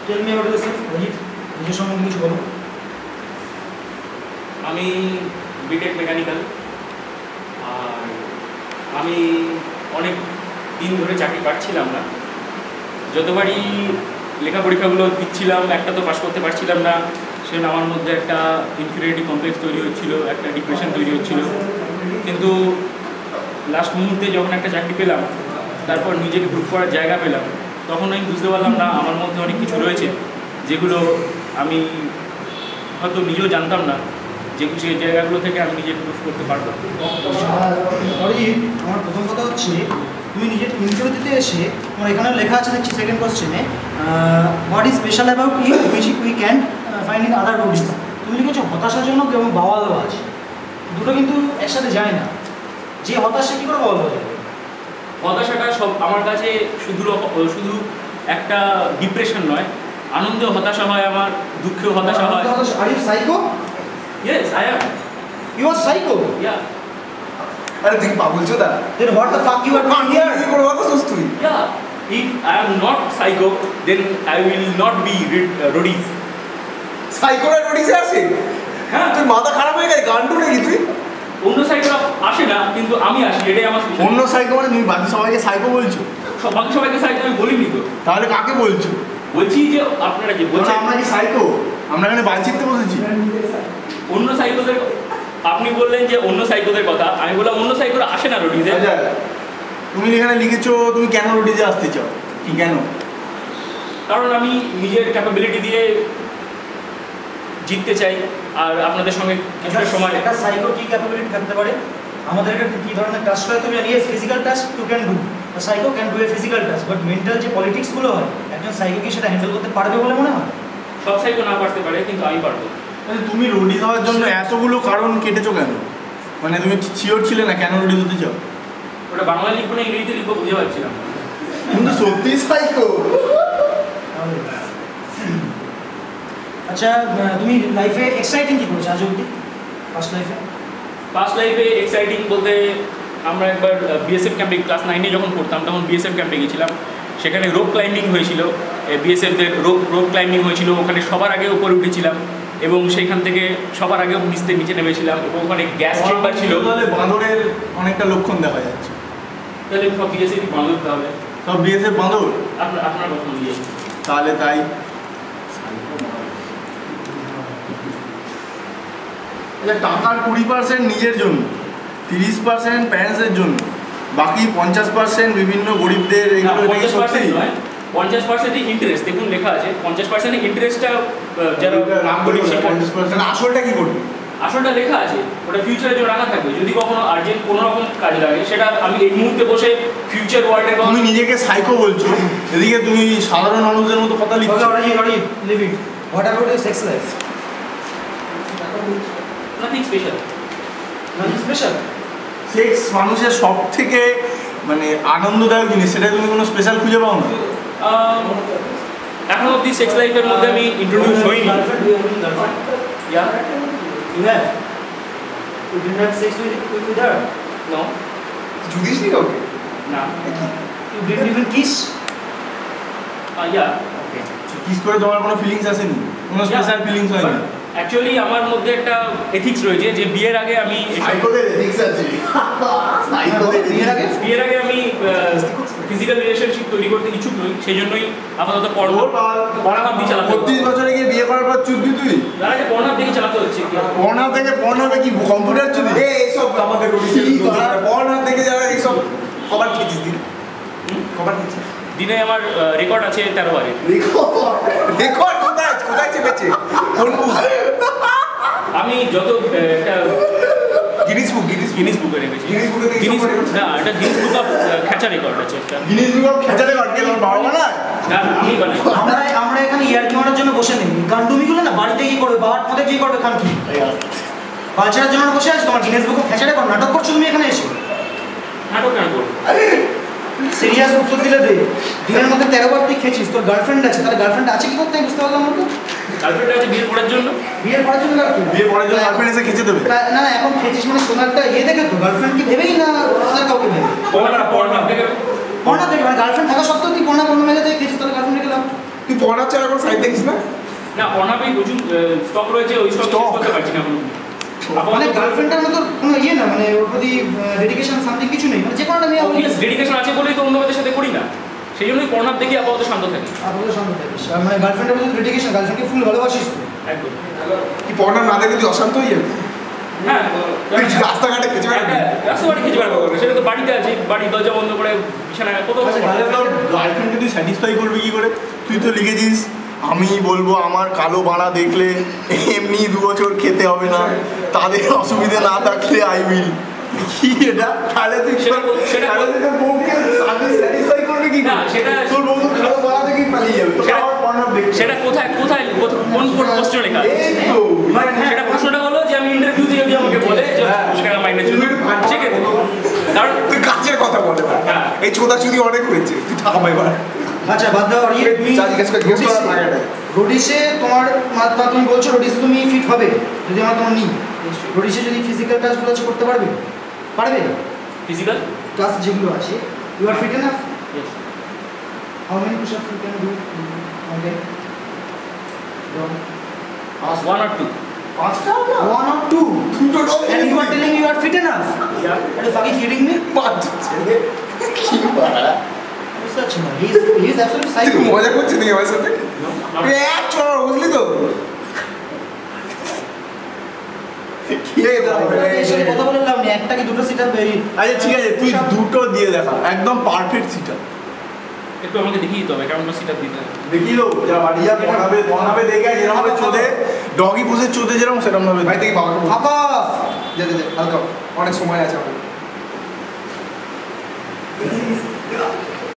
Tell me about yourself. Rohit, নিজের সম্বন্ধে কিছু বলো। আমি বিটেক মেকানিক্যাল, আর আমি অনেক দিন ধরে চাকরি পাচ্ছিলাম না। যতবারই লেখা পরীক্ষাগুলো দিচ্ছিলাম একটা তো পাস করতে পারছিলাম না, সেজন্য আমার মধ্যে একটা ইনফিরিয়রিটি কমপ্লেক্স তৈরি হচ্ছিল, একটা ডিপ্রেশন তৈরি হচ্ছিল। কিন্তু লাস্ট মুহূর্তে যখন একটা চাকরি পেলাম, তারপর নিজেকে প্রুভ করার জায়গা পেলাম, তখন আমি বুঝতে পারলাম না আমার মধ্যে অনেক কিছু রয়েছে যেগুলো আমি হয়তো নিজেও জানতাম না, যেগুলো সেই জায়গাগুলো থেকে আমি নিজেকে প্রুভ করতে পারবো। অরিজিৎ, আমার প্রথম কথা হচ্ছে তুমি নিজের ইন্টারভিউতে এসে তোমার এখানে লেখা আছে দেখছি সেকেন্ড কোশ্চেনে, what is special about you which we can find in other Roadies. তুমি লিখেছো হতাশাজনক এবং বাওয়ালবাজ, দুটো কিন্তু একসাথে যায় না। যে হতাশা কী করে বাওয়ালবাজ হবে? হতাশাটা সব আমার কাছে শুধু একটা ডিপ্রেশন নয়, আনন্দেও হতাশা হয়, আমার দুঃখেও হতাশা হয়। Are you psycho? Yes, I am. You are psycho? Yeah. আরে তুই কি পাগল চোদা? Then what the fuck you are doing here? কি করে কথা শুনছ তুই? Yeah, if I am not psycho then I will not be Roadies. সাইকোরা রোডিসে আসে? হ্যাঁ, তুই মাথা খারাপ হয়ে গেছে, গান্ডু নাকি তুই? অন্য সাইকোরা আসে না, কিন্তু আমি আসি, এটাই আমার স্পেশাল। অন্য সাইকো মানে তুমি বাকি সবাইকে সাইকো বলছো? বাকি সবাইকে সাইকো আমি বলিনি তো। তাহলে কাকে বলছো? বলছি যে আপনারা কি বলছেন আমরা কি সাইকো? আমরা এখানে বালচিতে বসেছি। অন্য সাইকোদের, আপনি বললেন যে অন্য সাইকোদের কথা, আমি বললাম অন্য সাইকোরা আসে না রোডিজে। আচ্ছা, তুমি এখানে লিখেছো তুমি কেন রোডিজে আসতে চাও, কি কেন? কারণ আমি নিজের ক্যাপাবিলিটি দিয়ে জিততে চাই, আর আপনাদের সঙ্গে কিছুটা সময়। একটা সাইকো কি ক্যাপাবিলিটি থাকতে পারে? আমাদের একটা কি ধরনের টাস্ক হয় তুমি জানি, physical task too can do, psycho can do a physical task, but mental যে পলিটিক্সগুলো হয় একজন সাইকো কি সেটা হ্যান্ডেল করতে পারবে বলে মনে হয়? সব সাইকো না পারতে পারে, কিন্তু আমি পারবো। তুমি রোডিজ হওয়ার জন্য এতগুলো কারণ কেটেছো কেন? মানে তুমি শিওর ছিলে না কেন রোডিজ হতে চাও? ওটা বাংলা লিখবো না ইংরেজিতে লিখবো বুঝে পাচ্ছিলাম। কিন্তু সত্যি সাইকো। আচ্ছা, তুমি লাইফে এক্সাইটিং কি করেছো আজ অবধি ফার্স্ট লাইফে? ফার্স্ট লাইফে এক্সাইটিং বলতে, আমরা একবার বিএসএফ ক্যাম্পে ক্লাস 9-এ যখন পড়তাম তখন বিএসএফ ক্যাম্পে গেছিলাম। সেখানে রোপ ক্লাইম্বিং হয়েছিল, বিএসএফদের রোপ ক্লাইম্বিং হয়েছিল। ওখানে সবার আগে উপরে উঠেছিলাম এবং সেইখান থেকে সবার আগে নিচে নেমেছিলাম, এবং ওখানে গ্যাস চেম্বার ছিল। বাঁদরের অনেকটা লক্ষণ দেখা যাচ্ছে। তাহলে সব বিএসএফ বাঁধ করতে হবে, সব বিএসএফ বাঁদর? আপনার কথা অনুযায়ী তাহলে তাই। টাকার 20% নিজের জন্য, 30% প্যারেন্টসের জন্য, বাকি 50% বিভিন্ন গরিবদের। এগুলো 50% নয়, 50%ই ইন্টারেস্ট। দেখুন লেখা আছে 50% ইন্টারেস্টটা যারা গরিব শিক্ষা। 50% আসলটা কি করবে? আসলটা লেখা আছে, ওটা ফিউচারের জন্য রাখা থাকবে। যদি কখনো আর্জেন্ট কোনো রকম কাজে লাগে, সেটা আমি এই মুহূর্তে বসে ফিউচার ওয়ার্ল্ডের। তুমি নিজেকে সাইকো বলছো, এদিকে তুমি সাধারণ মানুষদের মতো কথা লিখছো। Leave it. What about your sex life? Nothing special. Nothing special? Sex মানুষের সব থেকে মানে আনন্দদায়ক জিনিস, সেটা তুমি কোনো স্পেশাল খুঁজে পাও না? এখন অব্দি সেক্স লাইফের মধ্যে আমি ইন্ট্রোডিউস হইনি। Yeah. You have? You didn't have sex with her? No. জুদিস নি কাউকে? না। You didn't even kiss? Yeah. Okay. Kiss করে তোমার কোনো ফিলিংস আসেনি? কোনো স্পেশাল ফিলিংস হয়নি? অ্যাকচুয়ালি আমার মধ্যে একটা এথিক্স রয়েছে যে বিয়ের আগে আমি সাইকোদের এথিক্স আছে। বিয়ের আগে আমি ফিজিক্যাল রিলেশনশিপ তৈরি করতে ইচ্ছুক নই, সেই জন্যই আপাতত পড়াহাব দিয়ে চালাতে। 32 বছরে গিয়ে বিয়ে করার পর চুদবি তুই? তার আগে পড়াহাব থেকে চালাতে হচ্ছে। পড়াহাব থেকে পড়াহাবে কি কম্পিউটার চুদি? এইসব আমাদের পড়াহাব থেকে যারা এইসব কবার খেয়েছিস দিন? কবার খেয়েছিস? দিনে আমার রেকর্ড আছে 13 বারে। রেকর্ড কোথায় চেপেছে? কোন আমি যত একটা গিনিস বুকে রেখেছি। গিনিস বুকে না, এটা গিনিস বুক অফ খেঁচা রেকর্ড আছে একটা। গিনিস বুক অফ খেঁচা রেকর্ড কি আমার বাবা বানায়? না, আমি বানাই। আমরা এখানে ইয়ার্কি মারার জন্য বসে নেই। গান্ডুমিগুলো না বাড়িতে কি করবে, বাবার মধ্যে কি করবে, খান কি কালচারের জন্য বসে আছো? তোমার গিনেস বুক অফ খেঁচা রেকর্ড নাটক করছো তুমি এখানে এসে? নাটক কেন করবো? সিরিয়াস উত্তর দিলে দে। দিনের মধ্যে 13 বার তুই খেয়েছিস, তোর গার্লফ্রেন্ড আছে, তাহলে গার্লফ্রেন্ড আছে কি করতে আমি বুঝতে পারলাম না তো। গার্লফ্রেন্ড আছে বিয়ের পড়ার জন্য? বিয়ের পড়ার জন্য গার্লফ্রেন্ড? বিয়ে পরের জন্য গার্লফ্রেন্ড এসে খেঁচে দেবে? না না, এখন খেয়েছিস মানে সোনারটা ইয়ে দেখে তো, গার্লফ্রেন্ড কি ভেবেই না ওনার কাউকে ভেবে? পড়া দেখে পড়না দেখে মানে গার্লফ্রেন্ড থাকা সত্ত্বেও তুই পড়না মেলে থেকে খেয়েছিস, তাহলে গার্লফ্রেন্ড রেখে লাভ? তুই তুই পড়ার ছাড়া এখন সাইড দেখিস না? না অনাবেই প্রচুর স্টক রয়েছে, ওই স্টক Stock? করতে পারছি না এখন। মানে গার্লফ্রেন্ডের মতো কোনো ইয়ে না, মানে ওর প্রতি ডেডিকেশন সামথিং কিছু নেই, মানে যে কোনো আমি ডেডিকেশন আছে বলেই তো অন্য মেয়েদের সাথে করি না, সেই জন্যই পড়ার দেখি আপাতত শান্ত থাকি। আপনাদের সামনে থাকিস, আর মানে গার্লফ্রেন্ডের প্রতি ডেডিকেশন, গার্লফ্রেন্ডকে ফুল ভালোবাসিস তো। একদম। কি পড়া না দেখে তুই অশান্ত হয়ে যাবি? হ্যাঁ তুই রাস্তাঘাটে খেতে পারবি? রাস্তাঘাটে খেতে পারবো, সেটা তো বাড়িতে আছে, বাড়ির দরজা বন্ধ করে বিছানায় কত গার্লফ্রেন্ডকে তুই স্যাটিসফাই করবি কি করে? তুই তো লিখেছিস আমি বলবো আমার কালো বাড়া দেখলে এমনি 2 বছর খেতে হবে না, তাদের অসুবিধা না থাকলে আই উইল। কি এটা? তাহলে তুই তাহলে তুই তোর বউকে স্যাটিসফাই করবি কি না, করে? সেটা- তোর বউ তো কালো বাড়া দেখেই পালিয়ে যাবে, তোর আবার পর্নো দেখবে। সেটা কোথায় কোথায় কোন প্রশ্ন লেখা আছে? এই তো, সেটা প্রশ্নটা হলো যে আমি ইন্টারভিউতে যদি আমাকে বলে যে সেটা মাইন্ডের জন্য সেক্ষেত্রে কারণ তুই কাজের কথা বলে না। হ্যাঁ। এই ছোটাছুটি অনেক হয়েছে, তুই থাম এবার। আচ্ছা বাদ দাও, আর ইয়ে তুমি জিজ্ঞেস করা থাকাটা রোডিসে তোমার তুমি বলছো রোডিসে তুমি ফিট হবে যদি আমার তোমার নিই, রোডিসে যদি ফিজিক্যাল টাচগুলো আছে করতে পারবে? পারবে? ফিজিক্যাল টাচ যেগুলো আছে you are fit enough? How many push-ups you can do one day? 1 or 2 পাঁচটা না 1 or 2? দুটো dog And you are telling you are fit enough? Are you fucking kidding me? পাঁচ ছেলে কি বাড়া বুঝতে পারছি না, he is absolutely তুই psycho. মজা করছিস নাকি আমার সাথে? তুই এক চড় বুঝলি তো? এর সাথে কথা বলে লাভ নেই, একটা কি দুটো সিট আপ আচ্ছা ঠিক আছে, তুই দুটো দিয়ে দেখা, একদম পারফেক্ট সিটার একটু আমাকে দেখিয়ে দিতে হবে, কেমন সিটআপ দিতে হবে। দেখি লো যা বাড়িয়া পড়াবে দেখে যেরকম ভাবে চোদে, ডগি পুষে চোদে যেরকম সেরকম ভাবে ভাই থেকে বাবাকে বল। ফাঁকা দে হালকা অনেক সময় আছে আমাদের।